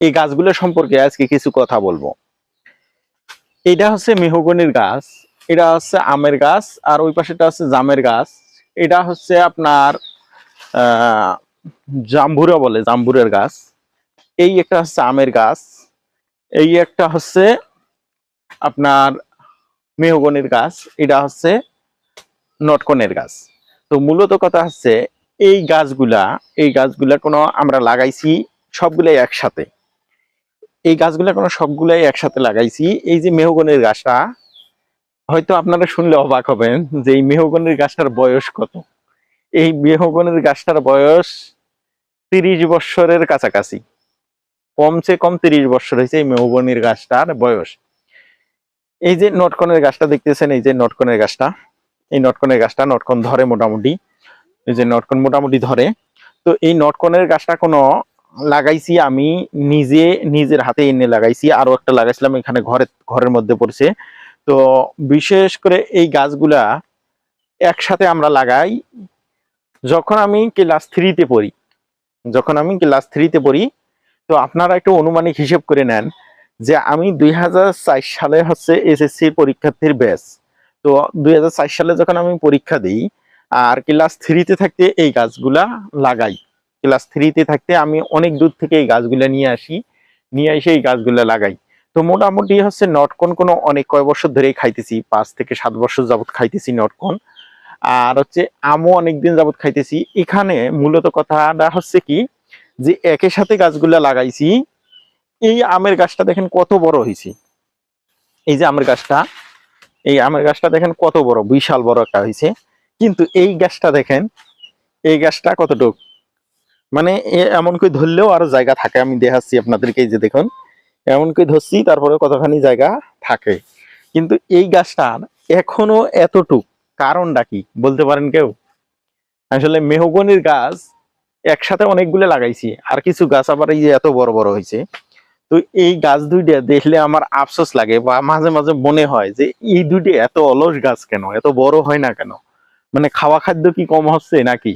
এই গাছগুলো সম্পর্কে আজকে কিছু কথা বলবো। এটা হচ্ছে মেহগনির গাছ, এটা হচ্ছে আমের গাছ, আর ওই পাশেটা হচ্ছে জামের গাছ। এটা হচ্ছে আপনার জাম্বুরা বলে, জাম্বুরের গাছ। এই একটা হচ্ছে আমের গাছ, এই একটা হচ্ছে আপনার মেহগনির গাছ, এটা হচ্ছে নটকনের গাছ। তো মূলত কথা হচ্ছে এই গাছগুলা কোনো আমরা লাগাইছি সবগুলাই একসাথে। এই গাছগুলা কোনো সবগুলাই একসাথে লাগাইছি। এই যে মেহগনির গাছটা, হয়তো আপনারা শুনলে অবাক হবেন যে এই মেহগনির গাছটার বয়স কত। এই মেহগনির গাছটার বয়স 30 বছরের কাছাকাছি, কমসে কম 30 বছর হয়েছে এই মেহগনির গাছটার বয়স। এই যে নটকনের গাছটা দেখতেছেন, এই যে নটকনের গাছটা, এই নটকনের গাছটা নটকন ধরে মোটামুটি, এই যে নটকন মোটামুটি ধরে। তো এই নটকনের গাছটা কোনো লাগাইছি আমি নিজে, নিজের হাতে এনে লাগাইছি। আরো একটা লাগাইছিলাম এখানে ঘরের মধ্যে পড়ছে। তো বিশেষ করে এই গাছগুলা একসাথে আমরা লাগাই যখন আমি ক্লাস 3-তে পড়ি। তো আপনারা একটু অনুমানিক হিসেব করে নেন যে আমি 2004 সালে হচ্ছে এসএসসি পরীক্ষার্থীর ব্যাচ। তো 2004 সালে যখন আমি পরীক্ষা দিই আর ক্লাস 3-তে থাকতে এই গাছগুলা লাগাই। ক্লাস 3-তে থাকতে আমি অনেক দূর থেকে এই গাছগুলা নিয়ে এসে এই গাছগুলা লাগাই। তো মোটামুটি হচ্ছে নটকন কোনো অনেক কয় বছর ধরেই খাইতেছি, 5 থেকে 7 বছর যাবত খাইতেছি নটকন। আর হচ্ছে আমও অনেকদিন যাবত খাইতেছি। এখানে মূলত কথাটা হচ্ছে কি, যে একই সাথে গাছগুলা লাগাইছি। এই আমের গাছটা দেখেন কত বড় হয়েছে। এই যে আমের গাছটা, এই আমের গাছটা দেখেন কত বড়, বিশাল বড় একটা হয়েছে। কিন্তু এই গাছটা দেখেন, এই গাছটা কতটুক, মানে এমন করে ধরলেও আরো জায়গা থাকে। আমি দেখাচ্ছি আপনাদেরকে, এই যে দেখুন এমন করে ধরছি, তারপরে কতখানি জায়গা থাকে। কিন্তু এই গাছটার এখনো এতটুক, কারণটা কি বলতে পারেন কেউ? আসলে মেহগনির গাছ একসাথে অনেকগুলো লাগাইছি, আর কিছু গাছ আবার এই যে এত বড় বড় হয়েছে। তো এই গাছ দুইটা দেখলে আমার আফসোস লাগে, বা মাঝে মাঝে মনে হয় যে এই দুইটা এত অলস গাছ কেন, এত বড় হয় না কেন? মানে খাওয়া খাদ্য কি কম হচ্ছে নাকি?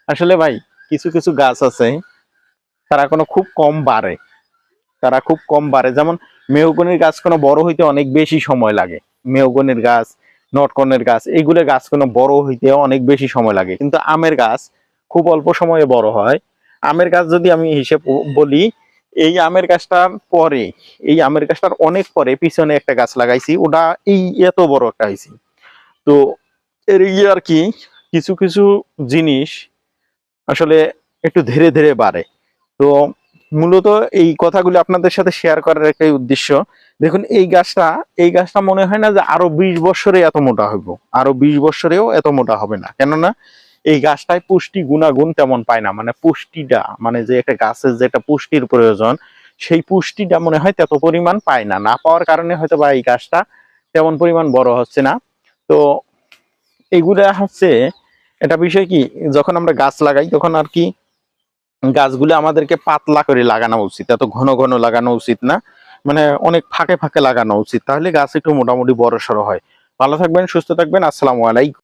আসলে ভাই, কিছু কিছু গাছ আছে তারা কোনো খুব কম বাড়ে, যেমন মেহগনির গাছ কোনো বড় হইতে অনেক বেশি সময় লাগে। মেহগনির গাছ, নটকনের গাছ, এইগুলো গাছ কোনো বড় হইতে অনেক বেশি সময় লাগে। কিন্তু আমের গাছ খুব অল্প সময়ে বড় হয়। আমের গাছ যদি আমি হিসেব বলি, এই আমের গাছটার পরে, এই আমের গাছটার অনেক পরে পিছনে একটা গাছ লাগাইছি, ওটা এই এত বড় একটা হয়েছে। তো এর আর কি, কিছু কিছু জিনিস আসলে একটু ধীরে ধীরে বাড়ে। তো মূলত এই কথাগুলো আপনাদের সাথে শেয়ার করার একটাই উদ্দেশ্য। দেখুন এই গাছটা মনে হয় না যে আরো 20 বছরে এত মোটা হইব, আরো 20 বছরেও এত মোটা হবে না। কেননা এই গাছটায় পুষ্টি গুণাগুণ তেমন পায় না, মানে পুষ্টিটা, মানে যে একটা গাছের যেটা পুষ্টির প্রয়োজন, সেই পুষ্টিটা মনে হয় তত পরিমাণ পায় না। না পাওয়ার কারণে হয়তো বা এই গাছটা তেমন পরিমাণ বড় হচ্ছে না। তো এগুলা হচ্ছে এটা বিষয় কি, যখন আমরা গাছ লাগাই তখন আর কি গাছগুলো আমাদেরকে পাতলা করে লাগানো উচিত, এত ঘন ঘন লাগানো উচিত না, মানে অনেক ফাঁকে ফাঁকে লাগানো উচিত। তাহলে গাছ একটু মোটামুটি বড় সড়ো হয়। ভালো থাকবেন, সুস্থ থাকবেন। আসসালামু আলাইকুম।